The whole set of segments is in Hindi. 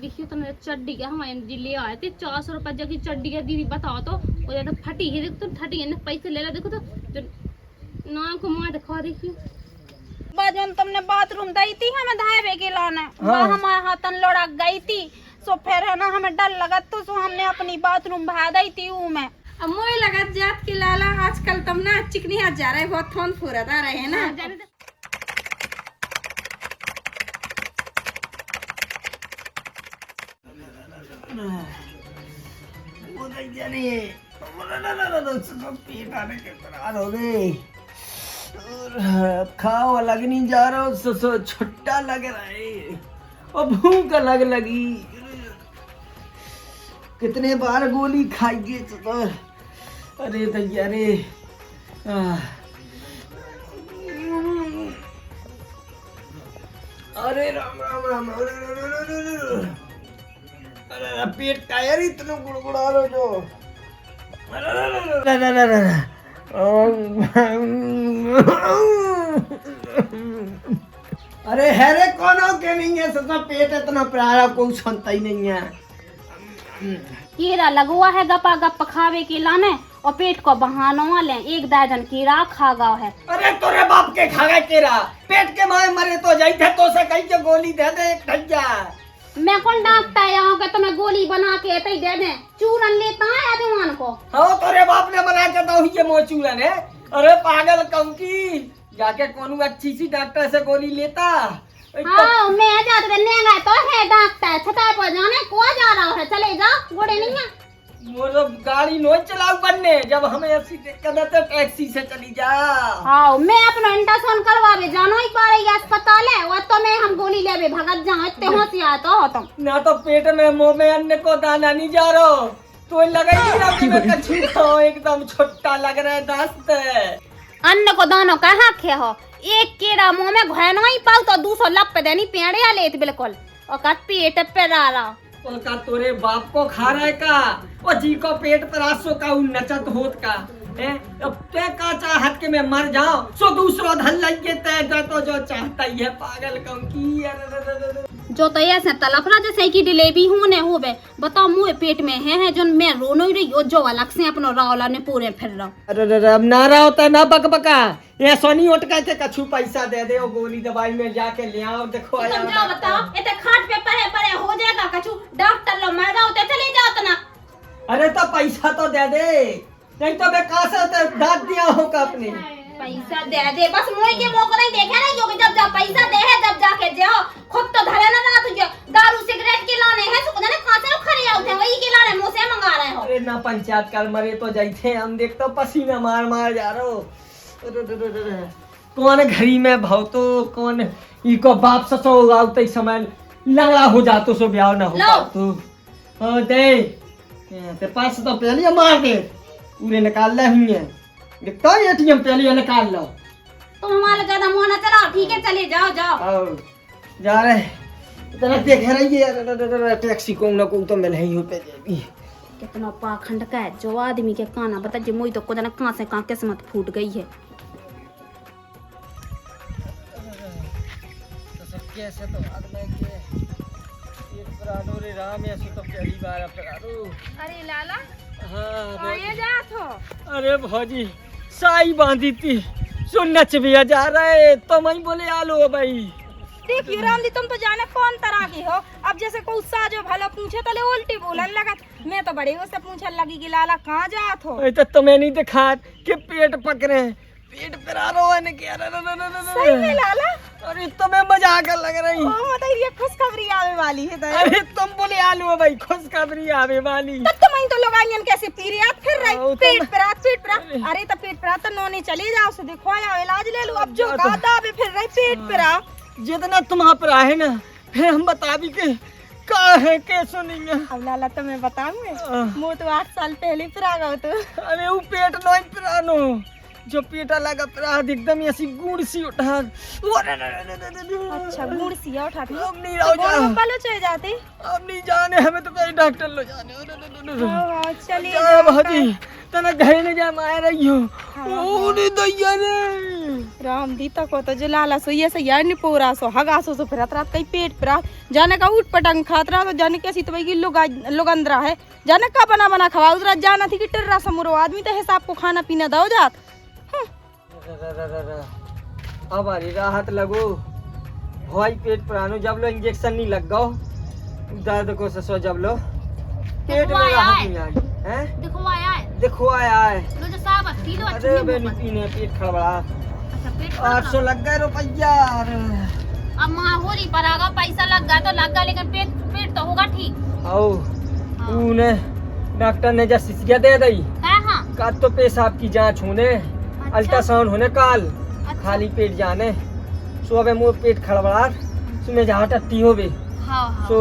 देखिए तो मेरे चड्डी के हमारे जी ले आए थे 400 रुपए की चड्डी है। दीदी बताओ तो वो ज्यादा फटी है, देखो तो फटी है, पैसे ले ला। देखो तो नाम को मार दिखा। देखिए बाजन तुमने बाथरूम दी थी हमें धावे के लाने, हाँ। हमारे हाथन लड़क गई थी। सो फिर है ना हमें डर लगा तो सो हमने अपनी बाथरूम भा दी थी वो में। अब मोए लगा जात के लाला आजकल तुम ना चिकनी हाथ जा रहे बहुत फोन फुरत आ रहे हैं ना। खाओ लग नहीं जा रहा हो, छुट्टा लग रहा है और भूख अलग लगी। कितने बार गोली खाइए तो अरे भैया रे। अरे राम राम राम। अरे पेट टायर इतना गुड़गुड़ा रहा जो। अरे हैरे कौन हो के नहीं है, सदा पेट इतना प्यारा कोई सुनता ही नहीं है। कीड़ा लगुआ है गपा गप खावे के लाने और पेट को बहाना वाले एक दर्जन कीड़ा खा गया है। अरे तोरे बाप के खा गए कीड़ा, पेट के मारे मरे तो जाई थे तो से कहीं के गोली दे दे एक ढैया। मैं कौन डांटता है यहाँ के तुम्हें गोली बना के ऐसे ही दे दे। चूरन लेता है आदमान को। हाँ तोरे बाप ने बना के दो ये मोह चूरन है। अरे पागल कंकी, जाके कौन अच्छी सी डॉक्टर से गोली लेता। हाँ मैं जाते गए तो है डॉक्टर छता पर जाने को जा रहा है, चले जा गोड़े नहीं है। वो गाड़ी नो चलाऊ बनने, जब हमें ऐसी दिक्कत है तो टैक्सी से चली जा। हाँ मैं अपना अल्ट्रासाउंड करवावे जानो ही पा रही अस्पताल है वो तो मैं हम गोली लेवे भगत जाओ इतने होशियार तो हो तुम ना तो पेट में मुंह में अन्न को दाना नहीं जा रहा तो लगा कछु खाओ, एकदम छोटा लग रहा है दस्त। अन्न को दानो कहाँ खे हो, एक कीड़ा मुंह में घुनो ही पाऊ तो दूसरा लप पे देनी पेड़िया लेत बिल्कुल और का पेट पे रहा और का तोरे बाप को खा रहा है का और जी को पेट पर आसो का उन नचत होत का है। अब ते का चाहत के मैं मर जाओ सो दूसरा धन लगे ते तो जो चाहता ही है पागल कंकी। जो तो ऐसे तलफरा जैसे की डिलेवरी होने हो बे बताओ मुँह पेट में है जो मैं रोनो ही रही जो अलग से अपनो रावला ने पूरे फिर रहा। अरे अब ना रहा होता ना बकबका ये सोनी उठका के कछु पैसा दे दे और गोली दवाई में जाके ले आओ। देखो आया जाओ बताओ इतने खाट पे परे हो जाएगा कछु डॉक्टर लो मर जाओ तो चले जाओ तो ना। अरे तो पैसा तो दे दे नहीं तो मैं कहाँ से डांट दिया होगा अपने। पैसा दे दे बस मुँह के मुँह को नहीं देखा नहीं क्योंकि जब जब पैसा दे है जब जाके जाओ खुद तो धरे ना रहा तुझे दारू सिगरेट के लाने हैं सुख जाने कहाँ से खड़े होते हैं वही के लाने मुँह से मंगा रहे हो। अरे ना पंचायत काल मरे तो जाइए हम देख तो पसीना मार मार जा रहा हो। कौन घरी में भाव तो कौन इको बाप ससो आवते समय लंगड़ा हो जातो सो ब्याह ना हो तो हाँ दे ते पास तो पहले मार दे पूरे निकाल ले ही है देखता है एटीएम पहले निकाल लो। तुम हमारा ज्यादा मुँह ना चलाओ ठीक है चले जाओ जाओ। आओ जा रहे इतना देख रही है टैक्सी को ना को तो मिल ही हो पे देवी। कितना पाखंड का है जो आदमी के काना बता जो मुई तो को जाना कहाँ से कहाँ किस्मत फूट गई है। कैसे तो आदमी के एक प्राणो रे राम ऐसे तो पहली बार प्राणो। अरे लाला हाँ ये जा तो अरे भौजी साई बांधी थी सुन नच भी जा रहे तो मैं बोले आलो भाई। देखियो राम जी तुम तो जाने कौन तरह की हो। अब जैसे कोई सा जो भला पूछे तो ले उल्टी बोलन लगा। मैं तो बड़े उससे पूछने लगी कि लाला कहाँ जात हो। तो तुम्हें नहीं दिखा कि पेट पकड़े पेट पर आ रहा है क्या। सही में लाला अरे तुम्हें मजाक लग रही। ओ मतलब ये खुशखबरी आवे वाली है तो। अरे तुम बोले आलू भाई खुशखबरी आवे वाली तो तुम तो लोग आइयन कैसे पी रहे फिर रहे पेट पर अरे तो पेट पर तो नोने चले जाओ से देखो या इलाज ले लो। अब जो गादा भी फिर रहे पेट पर जितना तुम्हां पर आहे ना फिर हम बता भी के का है के सुनिए। अब लाला तो मैं बताऊंगा मो तो 8 साल पहले फिर आ गया तो। अरे वो पेट नहीं पुरानो जो पेटा लगा अपराध एकदम ऐसी गुड़ सी उठा। अच्छा गुड़ सी उठा थी अब नहीं रहो जा बालो चले जाते अब नहीं जाने हमें तो कहीं डॉक्टर लो जाने। चलिए जा भाजी तना घर ने जा मार रही हो ओरे दैया रे राम दी तक तो जो लाला सो ये से यार नि पोरा सो हगा सो फिर रात कई पेट पर जाने का उठ पटंग खात रहा तो जाने कैसी तो की लोग अंदर है जाने का बना बना खवा उधर जाना थी कि टिर्रा समूरो आदमी तो हिसाब को खाना पीना दो जात अब अरे राहत लगो भाई पेट पर आनो जब लो इंजेक्शन नहीं लग गो दर्द को ससो जब लो पेट में राहत नहीं आई हैं देखो आया है लो जो साहब पी लो अरे बेनी पीने पेट खड़बड़ा अच्छा पेट 800 लग गए रुपया अब वहाँ हो रही पर आगा पैसा लग गया तो लग गया लेकिन पेट पेट तो होगा ठीक आओ तूने डॉक्टर ने जब शीशिया दे दी हाँ का तो पेशाब की जांच होने अल्ट्रासाउंड होने काल खाली पेट जाने सुबह मुँह पेट खड़बड़ा सुबह जहाँ टट्टी हो बे हाँ सो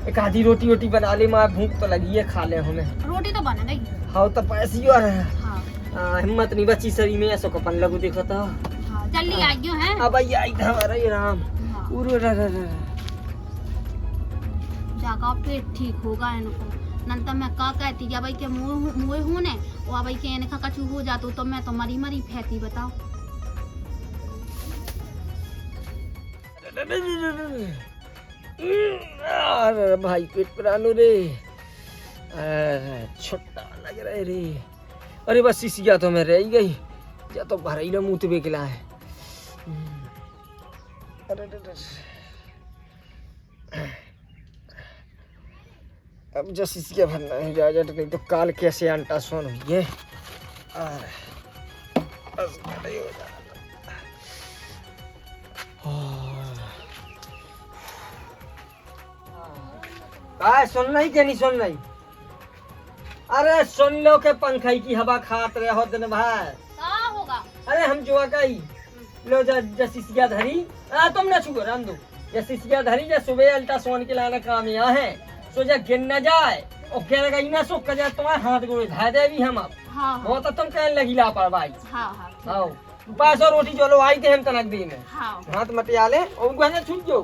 एक आधी रोटी वोटी बना ले माँ भूख तो लगी है खा ले हमें रोटी तो बना गई हाँ तो पैसी और है हाँ हिम्मत नहीं बची शरीर में ऐसा कपन लगू देखो तो हाँ जल्दी आ गयो है अब आई था अरे राम उरो जागा पेट ठीक होगा इनको नंतर मैं का कहती जा भाई के मुँह होने और भाई के इनका कछु हो जातो तो मैं तो मरी मरी फैती बताओ अरे भाई पेट पर आलू रे छोटा लग रहा है रे अरे बस शीशिया तो मैं रह गई या तो भराई लो मुँह बेकला है अरे अब जो शीशिया भरना है जा तो काल कैसे अंटा सोन हुई है बस नहीं हो जा सुन रही क्या नहीं सुन रही अरे सुन लो के पंखाई की हवा खात रहे हो दिन भर होगा अरे हम जुआ गई लो जसिया धरी तुम ना छुगो राम दो जसिया धरी जा सुबह अल्ट्रासाउंड के लाना काम यहाँ है सो जा गिन न जाए और गिर गई ना सो कर तुम्हारे हाथ गोड़े धा दे भी हम अब वो तो तुम कहने लगी लापरवाही हाँ पास और रोटी चलो आई थे हम तनक दी में हाथ मटिया ले और उनको है छूट जो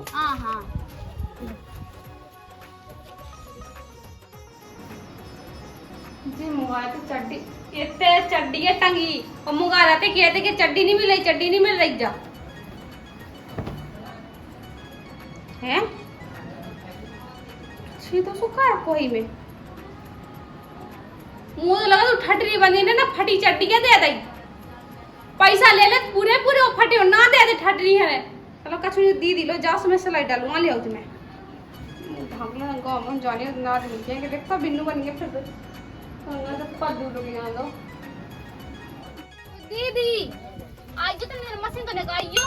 जी मुगाए तो चड्डी इतने चड्डी है टंगी और मुगा रहते कहते कि चड्डी नहीं मिल रही जा है छी तो सुखा है कोई में मुंह तो लगा तो ठटरी बनी ने ना फटी चड्डी के दे दई पैसा ले ले पूरे वो फटी और ना दे दे ठटरी है चलो कछु दी लो जा उसमें सिलाई डालूंगा ले आओ तुम्हें ढाकना गांव में जाने ना देंगे कि देखता बिन्नू बन गया फिर दीदी आज जो तुमने मशीन तो लगाइयो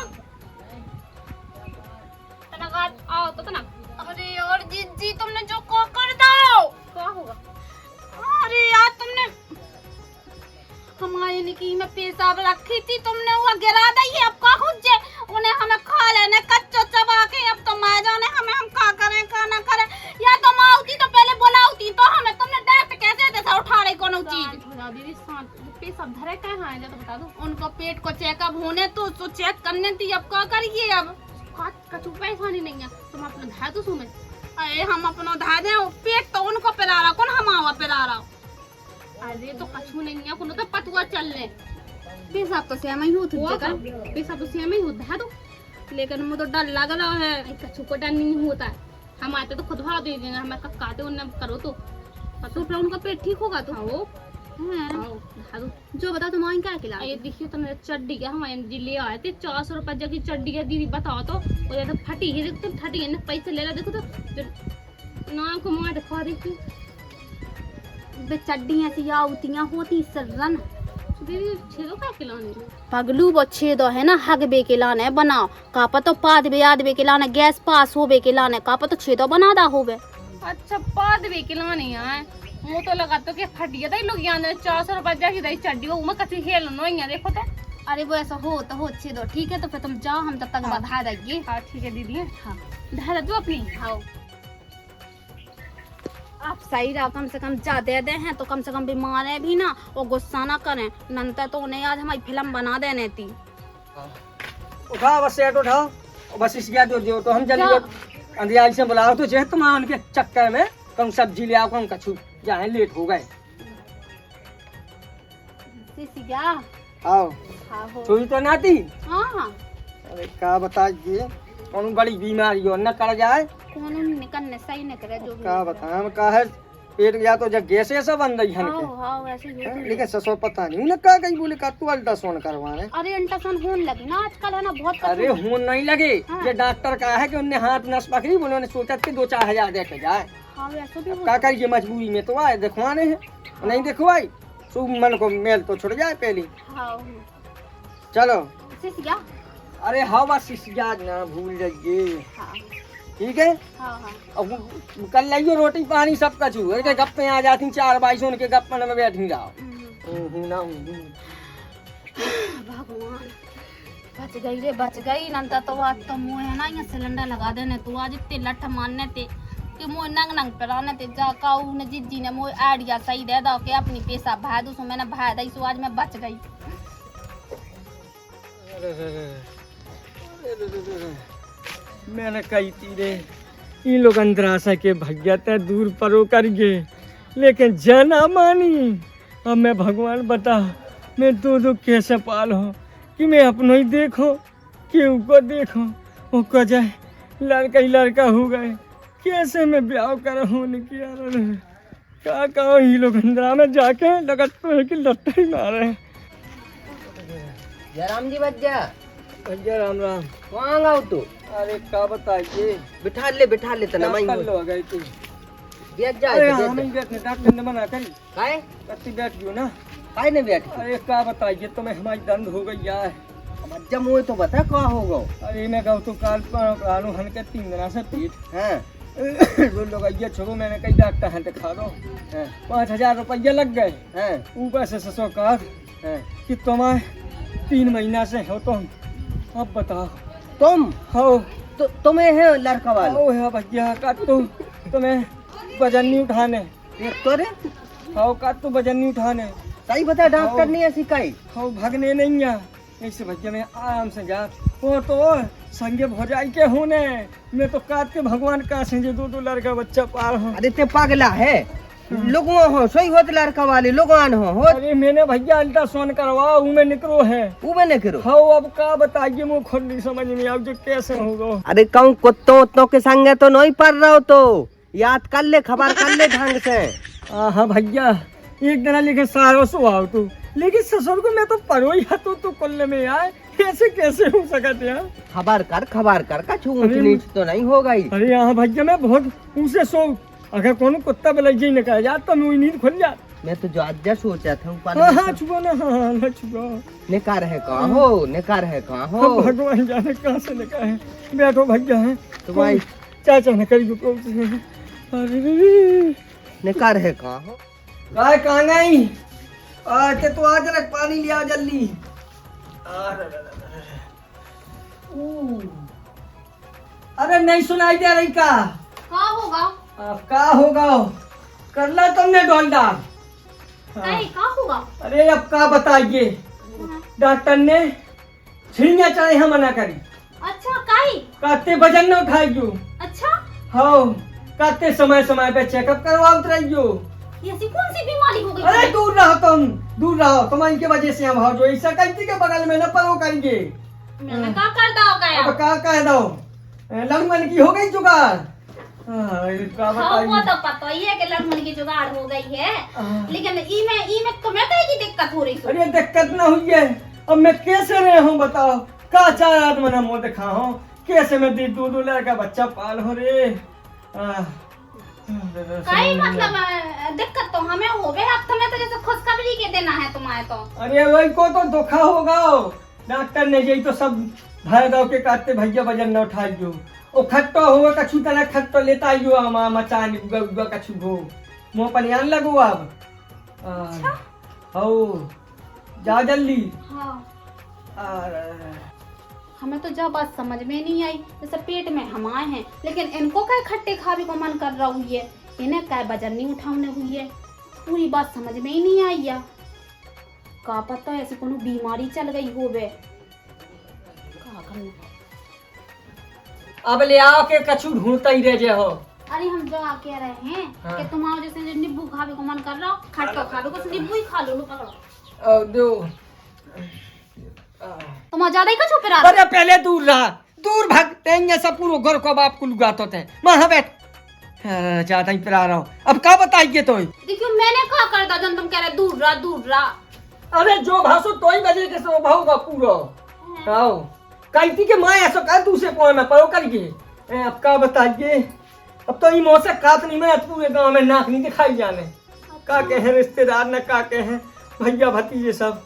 तनगा आओ तो तना अरे यार जीजी तुमने जो को कर दो क्या होगा अरे यार तुमने हमारे ने की में पेशाब रखी थी तुमने वो गिरा दी है अब का खुजे उन्हें हमें खा लेने कच्चो चबा के अब तो मैं जाने हमें हम का करें का ना करें या तो माउती तो पहले बुलाऊती तो हमें तुमने डायरेक्ट कैसे देता उठा रही कोनो चीज दीदी पेशाब धरे कहाँ है तो बता दो उनको पेट को चेकअप होने तो चेक करने थी अब क्या करिए अब कछु पैसा नहीं है तुम अपना धा दो सुमे अरे हम अपना धा दे पेट तो उनको पिला रहा कौन हमारा पिला रहा अरे तो कछु नहीं है कोनो तो पतुआ चल ले पेशाब तो सेम ही होत जगह पेशाब तो सेम ही होता है तो लेकिन मुझे तो डर लग रहा है कछु को डर नहीं होता है हम आते तो खुद भाव दे देंगे हमें कक्काते उन्हें करो तो उनका पेट ठीक होगा तो जो बताओ तुम क्या खिला ये देखिए तुमने चड्डी क्या हमारे ले आए थे 400 रुपए जगह चड्डी का दीदी बताओ तो वो तो फटी है देखो तो फटी है पैसे ले ला देखो तो ना को मार दिखा देखी चड्डी ऐसी आउतियां होती सरन दीदी छेदो क्या खिलाने पगलू वो छेदो है ना हग बे के लाने बनाओ कापा तो पाद बे याद बे के लाने गैस पास हो बे के लाने कापा तो छेदो बना दा हो बे अच्छा पाद बे के लाने यार मुँह तो लगा तो क्या फटिया था लोग यहाँ 400 रुपए जाके दही चड्डी वो मैं कच्ची खेल नो यहाँ देखो तो अरे वो ऐसा हो तो हो छेदो ठीक है तो फिर तुम जाओ हम तब तक बधा देंगे हाँ ठीक है दीदी हाँ धा दो अपनी हाँ आप सही रहो कम से कम जा दे दे हैं तो कम से कम बीमार है भी ना और गुस्सा ना करें नंतर तो उन्हें आज हमारी फिल्म बना देने थी उठाओ बस सेट उठाओ बस इस गया दो तो हम जल्दी अंधियारी से बुलाओ तो जो तुम उनके चक्कर में कम सब्जी ले आओ कम कछु जाए लेट हो गए सिसिया आओ हाँ तू तो नाती हाँ अरे का बताइए कौन बड़ी बीमारी हो न कर जाए कौन निकलने सही नहीं करे जो भी का बता हम का है पेट या तो जब गैस ऐसा बन रही है हाँ हाँ वैसे ही होती है। लेकिन ससुर पता नहीं उन्हें का कहीं बोले का तू अल्ट्रासाउंड करवाने अरे अल्ट्रासाउंड होने लगी ना आजकल है ना बहुत अरे होन नहीं लगे हाँ। ये डॉक्टर का है कि उन्हें हाथ नस पकड़ी उन्होंने सोचा कि 2-4 हजार दे के जाए हाँ वैसे भी अब का करिए मजबूरी में तो आए दिखवाने हैं नहीं दिखवाई शुभ मन को मेल तो छुट जाए पहले हाँ चलो सिसिया अरे हाँ बस याद ना भूल जाइए हाँ ठीक है हाँ हाँ अब कल लाइयो रोटी पानी सब कछु के गप्पे आ जाती 4 बाईस उनके गप्पन में बैठी जाओ भगवान बच गई रे बच गई नंता तो आज तो मुँह है ना ये सिलेंडर लगा देने तू आज इतने लठ मारने थे कि मुँह नंग नंग पे थे जा काऊ ने जिज्जी ने मुँह आइडिया सही दे दो के अपनी पैसा भाई दो सो मैंने भाई दी सो आज मैं बच गई मैंने कही थी रे इन लोग अंदरासा के भैया ते दूर परो कर गए लेकिन जना मानी अब मैं भगवान बता मैं दो कैसे पालो कि मैं अपनो ही देखो कि उनको देखो वो कह जाए लड़का ही लड़का हो गए कैसे मैं ब्याह कर होने की क्या कहो ये लोग अंदरा में जाके लगत तो है कि लट्टा ही मारे जयराम जी बच्चा भैया राम राम कहाँ गाओ तू अरे क्या बताइए बिठा ले तना मैं कल हो गई थी बैठ अरे जा हाँ नहीं बैठने डॉक्टर ने मना करी काहे कत्ती बैठ गयो ना काहे नहीं बैठ अरे क्या बताइए तुम्हें हमारी दर्द हो गई यार बच्चा मुझे तो बता कहाँ हो गो अरे मैं कहूँ तो काल प्राणु हन के 3 दिन से पीठ हाँ वो लोग आइए छोड़ो मैंने कई डॉक्टर हैं दिखा दो 5,000 रुपये लग गए हाँ ऊपर से 600 का हाँ कि तुम्हें 3 महीना से हो तुम अब बताओ तुम हो तो तुम्हें है लड़का वाला ओ है भैया का तुम्हें वजन नहीं उठाने एक तो रे हो का तू वजन नहीं उठाने सही बता डॉक्टर ने ऐसी कही हो भगने नहीं है ऐसे भैया मैं आराम से जा वो तो संगे भौजाई के होने मैं तो काट के भगवान का से जो 2 लड़का बच्चा पाल हूँ अरे ते पागला है लोगों हो सही होत लड़का वाले लोगों हो अरे मैंने भैया अल्ट्रासाउंड करवाओ में निकलो है वो मैंने करो हो अब का बताइए मुझे खुद नहीं समझ नहीं आओ जो कैसे होगा अरे कहूँ कुत्तों उत्तों के संगे तो नहीं पढ़ रहा हो तो याद कर ले खबर कर ले ढंग से हाँ भैया एक दिन लेके सारो सो आओ तू लेकिन ससुर को मैं तो परो ही हतो तो कल्ले में आए कैसे कैसे हो सकते यार खबर कर का छू ऊंच नीच तो नहीं हो गई अरे यहाँ भैया मैं बहुत ऊँचे सो अगर कोनो कुत्ता बलैया न कह जाता तो मेरी नींद खुल जाती मैं तो जो आज सोचा था हाँ छुपो ना हाँ ना छुपो निकार है कहाँ हो निकार है कहाँ हो भगवान जाने कहाँ से निकाल है बैठो भैया है तुम्हारी चाचा ने करी अरे निकार है कहाँ हो काय कहाँ गई आके तो आज रख पानी लिया जल्दी अरे नहीं सुनाई दे रही का हाँ होगा अब का होगा कर ला तुमने डोलडा नहीं कहाँ होगा अरे अब का बताइए डॉक्टर ने छिड़िया चढ़े हम मना करी अच्छा काई काते वजन न उठाइयो अच्छा हाँ काते समय समय पे चेकअप करवाओ रहियो ये ऐसी कौन सी बीमारी हो गई अरे दूर रहो तुम दूर रहो तुम्हारी के वजह से हम जो ऐसा कहती के बगल में न परो करेंगे मैंने कहा कर दो गया अब का कह दो लगमन की हो गई जुगाड़ का हाँ वो बताइए तो पता ही है कि लड़मन की जुगाड़ हो गई है हाँ। लेकिन ई में तुम्हें कहीं की दिक्कत हो रही है अरे दिक्कत ना हुई है अब मैं कैसे रहे हूँ बताओ का 4 आदमी ना मुँह दिखा हूँ कैसे मैं 2 लड़का बच्चा पाल हो रे कई मतलब दिक्कत तो हमें हो गई अब तुम्हें तो जैसे खुशखबरी के देना है तुम्हारे तो अरे वही को तो धोखा होगा डॉक्टर ने यही तो सब भर दो के काटते भैया वजन न उठाइयो ओ खट्टो हुआ कछु तना खट्टो लेता आइयो आमा मचान उगा कछु हो मुंह पर आन लगो अब हो जा जल्दी हाँ हमें तो जब बात समझ में नहीं आई जैसे पेट में हम आए हैं लेकिन इनको क्या खट्टे खाने को मन कर रहा हुई है इन्हें क्या वजन नहीं उठाने हुई है पूरी बात समझ में ही नहीं आई है का पता ऐसी कोनो बीमारी चल गई होवे का करना अब ले आओ के कछु ढूंढता ही रह जे हो अरे हम जो कह रहे हैं हाँ। कि तुम आओ जैसे नींबू खावे को मन कर रहा हो खट्टा खा लो कुछ नींबू ही खा लो लो पकड़ो दो तुम ज्यादा ही का छुप रहा अरे पहले दूर रहा, दूर भागते हैं सब पूरे घर को बाप को लुगाते थे। वहां बैठ, ज्यादा ही पिला रहा हूँ। अब क्या बताइए तो? देखियो मैंने कहा करता जन तुम कह रहे दूर रहा। अरे जो भाषो तो ही बजे के सो भाऊगा पूरा। आओ कहती के माँ ऐसा कर दूसरे कोई में परो करिए। अब क्या बताइए? अब तो इन से कात नहीं मैं पूरे गांव में नाक नहीं दिखाई जाने। का कहे रिश्तेदार न का कहे भैया भतीजे सब।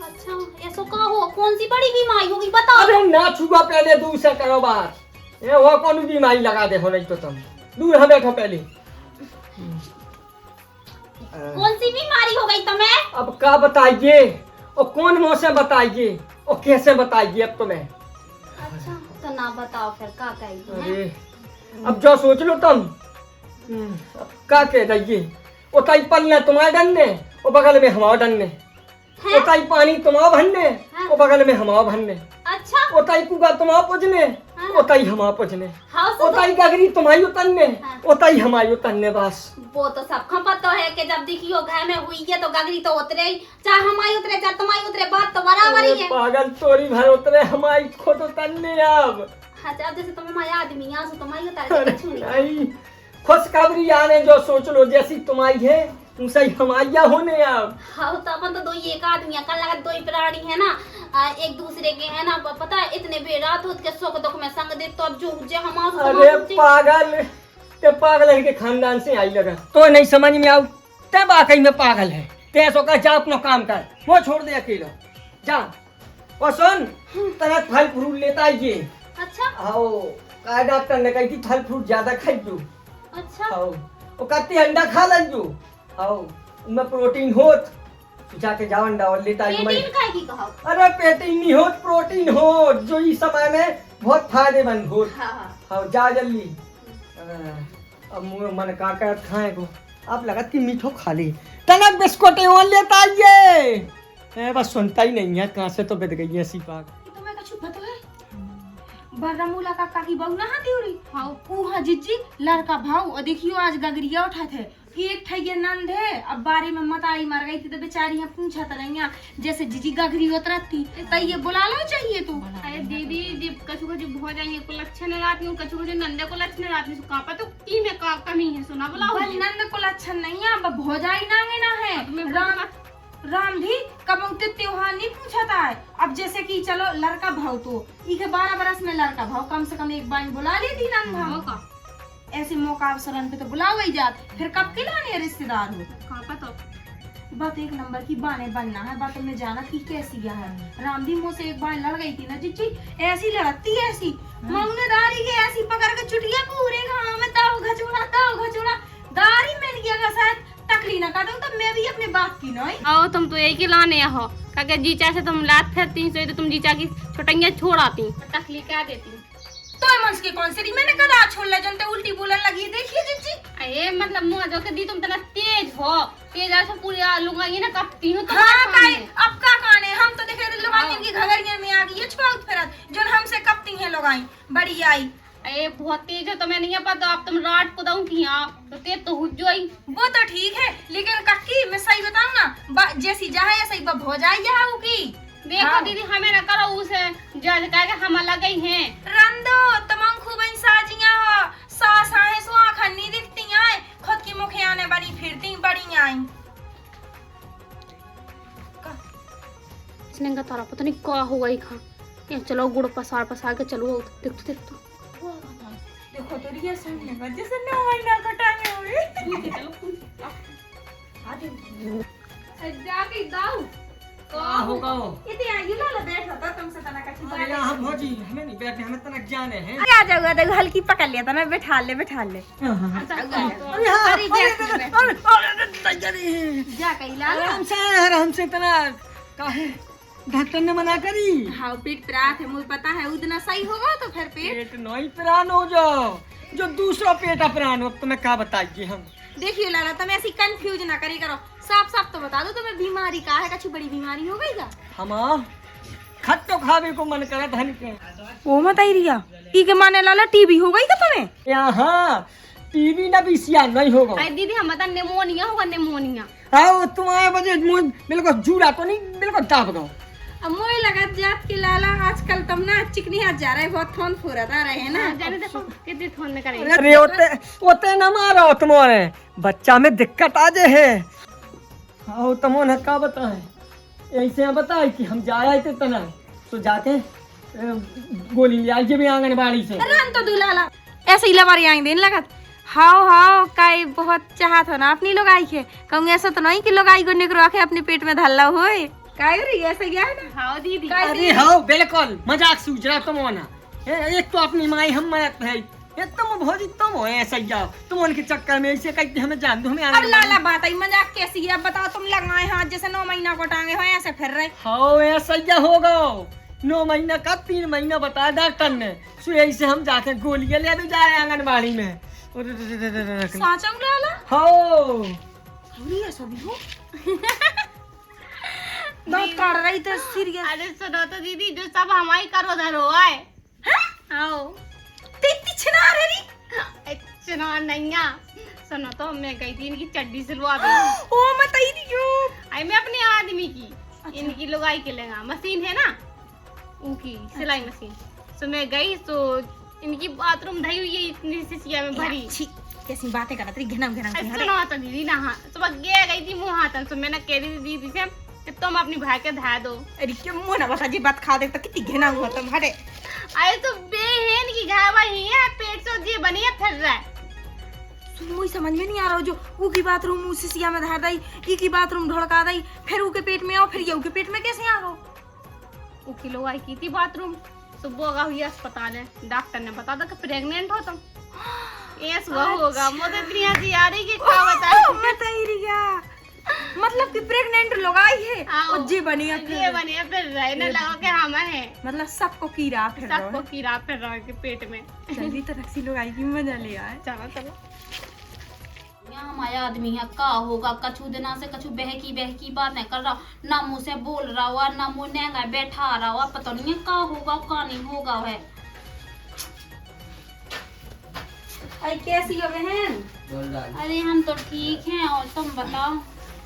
अच्छा ऐसा का हो? कौन सी बड़ी बीमारी होगी बताओ? अरे ना छुआ पहले दूर से करो बात। ये वो कौन बीमारी लगा दे हो नहीं तो तुम दूर हम बैठो पहले। कौन सी बीमारी हो गई तुम्हें? अब क्या बताइए और कौन मुंह से बताइए और कैसे बताइए अब तुम्हें? अच्छा तो ना बताओ फिर का कहेगी? अरे अब जो सोच लो तुम। अब क्या कह दीजिए? उताई पलना तुम्हारे डंडे और बगल में हमारा डंडे। उताई पानी तुम्हारा भरने और बगल में हमारा भरने। अच्छा उताई कुगा तुम्हारा पुजने उताई हमारा पुजने। हाँ उताई गगरी तुम्हारी उतरने उताई हमारी उतरने। बस वो तो सबको पता है कि जब देखियो घर में हुई है तो गगरी तो उतरे ही, चाहे हमारी उतरे चाहे तुम्हारी उतरे, बात तो बराबर ही है। पागल तोरी भर उतरे हमारी खुद उतरने। अब अच्छा जैसे तुम हमारे आदमी यहाँ से तुम्हारी उतार के छूनी। नहीं खुशखबरी आने जो सोच लो जैसी तुम्हारी है उनसे हमारिया होने। अब हाँ तो अपन तो दो ही एक आदमी है, कल लगा दो ही प्राणी है ना, एक दूसरे के है ना, पता है इतने बेरात होत के सुख दुख में संग दे तो अब जो जे हमारा। अरे पागल ते पागल है के खानदान से आई लगा तो नहीं समझ में आऊ। ते वाकई में पागल है। ते सो का जा अपना काम कर, वो छोड़ दे अकेला जा। और सुन तरह फल फ्रूट लेता आइए। अच्छा आओ का डॉक्टर ने कही थी फल फ्रूट ज्यादा खाइयो। अच्छा आओ वो कत्ती अंडा खा लइयो। आओ उनमें प्रोटीन होत जाके जाओ अंडा और लेता आइयो। पेटीन काहे की कहो? अरे प्रोटीन नहीं होत, प्रोटीन हो जो इस समय में बहुत फायदेमंद हो। हाँ हाँ हाँ जा जल्दी। अब मुँह मन का कर खाए को आप लगा कि मीठो खा ली तनक बिस्कुट और लेता आइए। बस सुनता ही नहीं है, कहाँ से तो बिद गई है ऐसी बात। तुम्हें कछु पता है? बरमूला का काकी बहू ना हाथी उड़ी हाँ हाँ जिज्जी लड़का भाव और देखियो आज गगरिया उठा थे। एक ठैये नंद है, अब बारी में मताई मर गई थी तो बेचारी यहाँ पूछा तरंगिया जैसे जिजी गगरी उतरती तो ये बुला लो चाहिए तू। अरे दीदी जब कछु कछु हो जाएंगे को लक्षण आती हूँ, कछु कछु नंदे को लक्षण आती हूँ, कहाँ तो की में का कमी है सुना बुलाओ। नंद को लक्षण नहीं है, अब भोजाई नांगे ना है। राम भी कबूते त्योहार नहीं पूछा था। अब जैसे कि चलो लड़का भाव तो इके 12 बरस में लड़का भाव कम से कम एक बार बुला लेती नंद भाव का। ऐसे मौका अवसरन पे तो बुलाओ ही जात, फिर कब के लाने रिश्तेदार हो। कहाँ तो बात एक नंबर की बाने बनना है, बात में जाना कि कैसी क्या है। रामदी मुँह से एक बार लड़ गई थी ना जिज्जी, ऐसी लड़ती ऐसी मंगनेदारी के ऐसी पकड़ के चुटिया पूरे गाँव में ताव घचोड़ा दारी मिल गया का शायद तकली ना कर तो मैं भी अपने बाप की नहीं। आओ तुम तो यही के लाने हो क्या जीचा से तुम लात फेरती तो तुम जीचा की छोटंगिया छोड़ आती तकली क्या देती तो मंस के कौन सी मैंने कदा छोड़ ले जनते उल्टी बोलने लगी देखिए जिज्जी। अरे मतलब मुँह जो के दी तुम तना तेज हो, तेज ऐसे पूरी लुंगा ये ना कपती हूँ तो हाँ काई अब का काने हम तो देखे लुगाइयों की घगरिया में आ गई है छुआउत फेरत जो हमसे कपती है लुगाई बड़ी आई। अरे बहुत तेज है तो मैं नहीं पता, अब तुम रात को दाऊं की तो तेज तो हो जाई। वो तो ठीक है लेकिन कक्की मैं सही बताऊं ना जैसी जहाँ सही बब हो जाए यहाँ की। देखो हाँ। दीदी हमें ना करो उसे जज कह के हम अलग ही हैं। रंदो तमाम खूब साजियां हो सास आए सो आँखन नहीं दिखती आए खुद की मुखे आने बड़ी फिरती बड़ी आई। इसने तारा पता नहीं क्या होगा ही खा ये चलो गुड़ पसार के चलो देख तो देखो तो रिएक्शन है जैसे 9 महीना का टाइम हो जाके दाऊ क्या होगा? इतने आयु लाला बैठा था तुमसे तना का छिपा अरे यहाँ भौजी हमें नहीं बैठने, हमें तनक जाने हैं। आ जाओगा देखो हल्की पकड़ लिया था ना बैठा ले जा कहीं लाला आराम से तना काहे डॉक्टर ने मना करी। हाँ पेट प्रात है मुझे पता है उतना सही होगा तो फिर पेट नहीं प्राण हो जाओ जो दूसरा पेट अपरान हो। तुम्हें क्या बताइए हम। देखिए लाला तुम ऐसी कंफ्यूज ना करी करो, साफ साफ तो बता दो तुम्हें बीमारी का है, कछु बड़ी बीमारी हो गई का? हम खत तो खावे को मन करा धन के वो मत आई रिया ई के माने लाला टीबी हो गई का तुम्हें? यहाँ टीवी ना भी सिया नहीं होगा। अरे दीदी हम बता निमोनिया होगा निमोनिया। हाँ तुम्हारे वजह मुझे बिल्कुल जूड़ा तो नहीं बिल्कुल दाब दो। अब मोई लगत जात की लाला आजकल तुम ना चिकनी हाथ जा रहे बहुत फोन फुरत आ रहे हैं ना। जाने देखो कितनी फोन में करेंगे। अरे ओते ना मारो तुम्हारे बच्चा में दिक्कत आ जाए है। हाँ तुमने का बताए ऐसे बताए कि हम जाए थे तना तो जाके गोली ले आई भी आंगनबाड़ी से। रन तो दुलाला ऐसे ही लबारी आई दिन लगत। हाओ काई बहुत चाहत हो ना अपनी लोग आई के कहूँगी ऐसा तो नहीं कि लोग आई को निकरो आके अपने पेट में धल्ला होए काई रही ऐसे क्या है ना। हाँ दीदी अरे हाँ बिल्कुल मजाक सूझ रहा तुमने। एक तो अपनी माई हम मरत है एक तुम भौजी तुम हो ऐसा जाओ तुम उनके चक्कर में ऐसे कहते हमें जान दो हमें अब लाला बात आई मजाक कैसी है बताओ तुम लगाए हाथ जैसे 9 महीना को टांगे हो ऐसे फिर रहे। हाँ ऐसा क्या होगा 9 महीना का 3 महीना बताया डॉक्टर ने सो ऐसे हम जाके गोलियां ले भी जा रहे हैं आंगनबाड़ी में। साचा में लाला हाँ अरे ऐसा भी हो दांत काट रही तो सीरियस। अरे सुनो तो दीदी जो सब हमारी करो धरो है। आओ तेती छिना रे चुना नैया सुनो तो मैं गई थी इनकी चड्डी सिलवा दी। ओ मैं तई दी जो आई मैं अपने आदमी की इनकी लुगाई के लेगा मशीन है ना उनकी सिलाई मशीन। तो मैं गई तो इनकी बाथरूम धई हुई है इतनी सिसिया में भरी। छी कैसी बातें करत रही घनम घनम सुनो तो दीदी ना हाँ सुबह गई थी मुँह हाथन तो मैंने कह रही थी दीदी से कि तुम अपनी भाई के धा दो। अरे क्यों मुंह ना बता जी बात खा दे तो कितनी घिना हुआ तुम हटे। अरे तो बेहन की घावा ही है पेट से जी बनी है फिर रहा है। मुझे समझ में नहीं आ रहा जो वो की बाथरूम मुंह सिसिया में धर दई ई की बाथरूम ढड़का दई फिर वो के पेट में आओ फिर ये के पेट में कैसे आ गो। वो किलो आई की थी बाथरूम सुबह होगा हुई अस्पताल है डॉक्टर ने बता था कि प्रेग्नेंट हो तुम। ये सुबह होगा मुझे इतनी हंसी आ रही कि क्या बताऊं। मतलब कि प्रेग्नेंट लोग आई है और जी बनी है ये बनी है फिर रहने लगा के हम है मतलब सबको कीड़ा फिर सबको कीड़ा फिर रहा के पेट में। जल्दी तो रक्सी लोग आई की मजा ले आए। चलो चलो यहाँ हमारा आदमी है का होगा कछु दिना से कछु बहकी बहकी बातें कर रहा ना मुँह से बोल रहा हुआ ना मुँह नेंगा बैठा रहा हुआ पता नहीं है का होगा का नहीं होगा है। आई कैसी हो बहन। अरे हम तो ठीक हैं और तुम बताओ।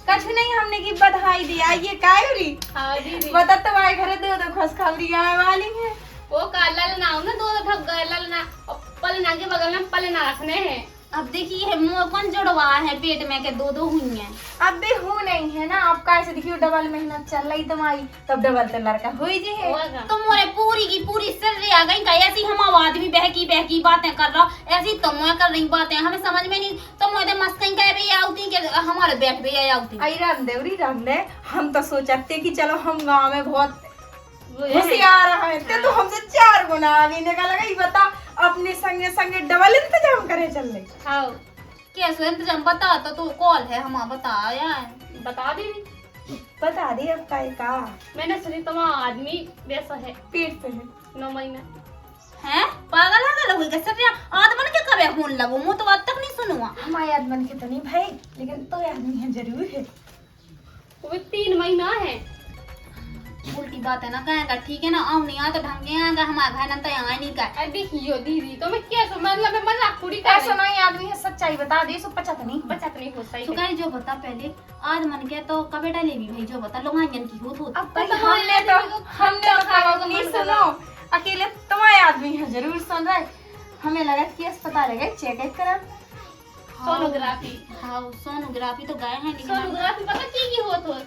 कछ नहीं हमने की बधाई दिया ये कायरी हाँ दीदी बता तुम्हारे घरे दो खुशखबरी आने वाली है। वो काला ना हो ना दो ठग गए ललना और पलना के बगल में पलना रखने हैं। अब देखिए मुँह कौन जुड़वा है पेट में के दो हुई हैं। अब भी हो नहीं है ना अब कैसे देखियो डबल मेहनत चल रही तुम्हारी तब डबल तो लड़का हो ही जी है। तुम मोरे पूरी की पूरी सिर रे आ गई का ऐसी हम आदमी बहकी बहकी बातें कर रहा ऐसी तुम कर रही बातें हमें समझ में नहीं। तुम मोरे मस्त कह भी आउती के हमारे बैठ भी आउती। आई राम देवरी राम दे हम तो सोचते कि चलो हम गांव में बहुत होशियार हैं तो हमसे 4 गुना आगे निकल गई बता अपने संगे संगे डबल इंतजाम करे चल रही। हाँ कैसे इंतजाम बता तो कॉल है हम बता यार बता दीदी बता दी अब का मैंने सुनी तुम्हारा आदमी वैसा है पेट पे है 9 महीना हैं पागल है लोग कैसे रे आदमन के कबे होन लगो मुंह तो आज तक नहीं सुनुआ। हमारे आदमन के तो नहीं भाई लेकिन तो आदमी है जरूर है। वो 3 महीना है। उल्टी बात है ना कहेगा ठीक है ना आओ नहीं आ तो ढंग के आएगा हमारा घर ना तो यहाँ नहीं का। अरे देखियो दीदी तो मैं क्या मतलब मैं मजाक पूरी कर ऐसा नहीं आदमी है सच्चाई बता दे सब पता नहीं बचत नहीं हो सही। सुगाई जो बता पहले आज मन के तो कबे डाले भी भाई जो बता लोगांजन की हो अब हमने तो नहीं सुनो अकेले तुम्हारे आदमी है जरूर सुन रहे हमें लगा कि अस्पताल गए चेकअप करा सोनोग्राफी। हाँ सोनोग्राफी तो गए हैं लेकिन सोनोग्राफी पता की होत हो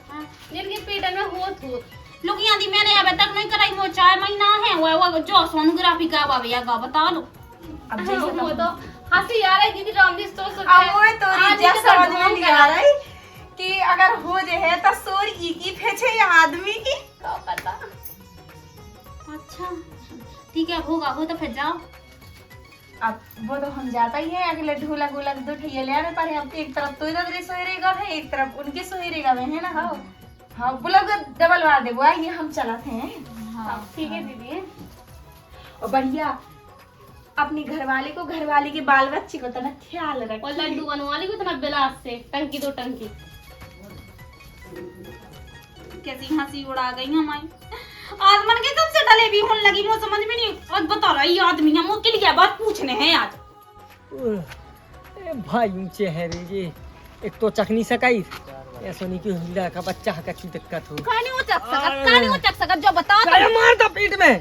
जिनके पेट में होत हो लोग यहाँ दी मैंने अभी तक नहीं कराई वो 4 महीना है वो जो सोनोग्राफी का भैया का बता लो। अब जैसे वो तो हंसी आ रही दीदी रामजी तो अब वो तो रिजा समझ में नहीं आ रही कि अगर हो जे है तो सोर ई की फेछे या आदमी की का पता। अच्छा ठीक है होगा हो तो फिर जाओ। अब वो तो हम जाता ही है अगले ढोला गोला दो ठैया ले आने पर अब एक तरफ तो इधर सोहरेगा है एक तरफ उनके सोहरेगा है ना। हाँ हाँ बुलाओ डबल वार दे वो आइए हम चलाते हैं। हाँ ठीक है दीदी और बढ़िया अपनी घरवाले को घरवाली के बाल बच्चे को तो ना ख्याल और रख लड्डू बनवाली को इतना बिलास से टंकी 2 टंकी कैसी हंसी उड़ा गई हमारी आज मन के कब से डले भी होने लगी मुझे समझ में नहीं। आज बता रही आदमी हम के लिए बात पूछने हैं आज भाई ऊंचे है रे ये, एक तो चख नहीं सकाई या सोनी की हुंडा का बच्चा का की दिक्कत हो। कहानी वो चक सकत जो बता अरे मार दो पीठ में,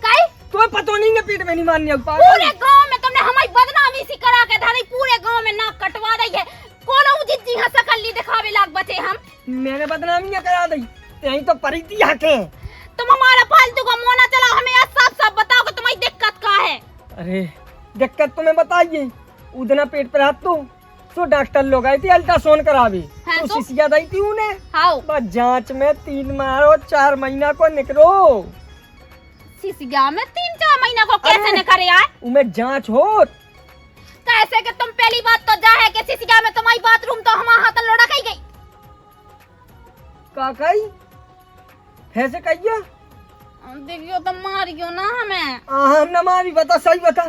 काई तो पतो नहीं है पीठ में नहीं मारनी अब पूरे गांव में तुमने हमारी बदनामी सी करा के धारी पूरे गांव में नाक कटवा रही है। कौन जिद्दी हंसा कल्ली दिखावे लाग बचे हम। मैंने बदनामी न करा दी, यही तो परी थी आके। तुम हमारा फालतू का मोना चला, हमें आज साफ बताओ कि तुम्हारी दिक्कत क्या है। अरे दिक्कत तुम्हें बताइए, उधना पेट पर हाथ तो डॉक्टर लोग आई थी अल्ट्रासाउंड करावी, हाँ, तो शिशिया दी थी उन्हें। हाँ बस जांच में 3 माह और 4 महीना को निकलो। सिसिया में 3-4 महीना को कैसे अरे, निकले यार। उमें जांच हो कैसे कि तुम पहली बात तो जा है कि सिसिया में तुम्हारी बाथरूम तो हमारा हाथ लोड़ा कही गई। काकाई ऐसे कहिए देखियो तुम मारियो ना हमें। हम न मारी, बता सही बता।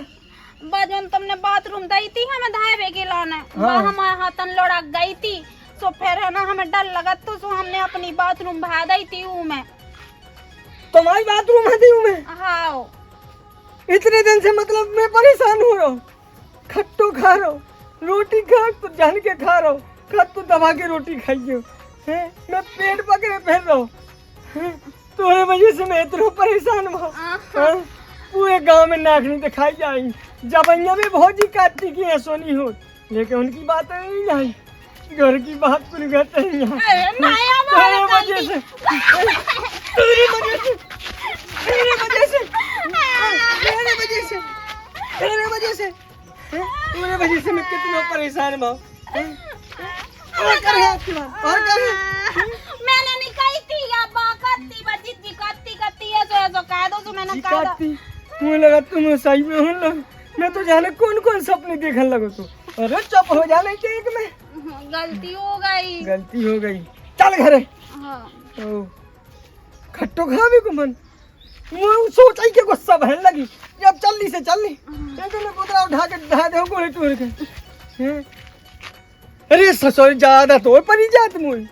बजन तुमने बाथरूम दी थी हमें धावे के लाने, हाँ। हमारे हाथन लोड़ा गई थी। सो फिर है ना हमें डर लगा तो सो हमने अपनी बाथरूम भा दी थी में। तुम्हारी बाथरूम है दी में? हाँ इतने दिन से मतलब मैं परेशान हो रहा हूँ, खट्टो खा रहा हूँ, रोटी खा तो जान के खा रहा हूँ, खट तो दबा के रोटी खाइए, मैं पेट पकड़े फिर रहा हूँ। तुम्हारे वजह से मैं इतना परेशान हुआ। पूरे गांव में नाक नहीं दिखाई आई, जबैया में भौजी काटती की है सोनी हो, लेकिन उनकी बात नहीं आई, घर की बात कुल करते हैं तेरे वजह से, तेरी वजह से, तेरी वजह से, तेरी वजह से, तेरी वजह से, तेरी वजह से मैं कितना परेशान हूँ। और कर आपकी बात, और कर। मैंने नहीं कही थी या बाकती बची थी करती है तो ऐसा कह दो तो मैंने कहा था। मुझे लगा तुम सही में हो लोग, मैं तो जाने कौन कौन सपने देखने लगो तो। अरे चुप हो जाने के एक में गलती हो गई। गलती हो गई, चल घरे। हाँ। खट्टो खावे को मन वो सोचा ही के गुस्सा बहन लगी, जब चलनी से चलनी कुतरा उठा के ढा दे गोले टूट के। अरे ससुर ज्यादा तो परी जात मुई।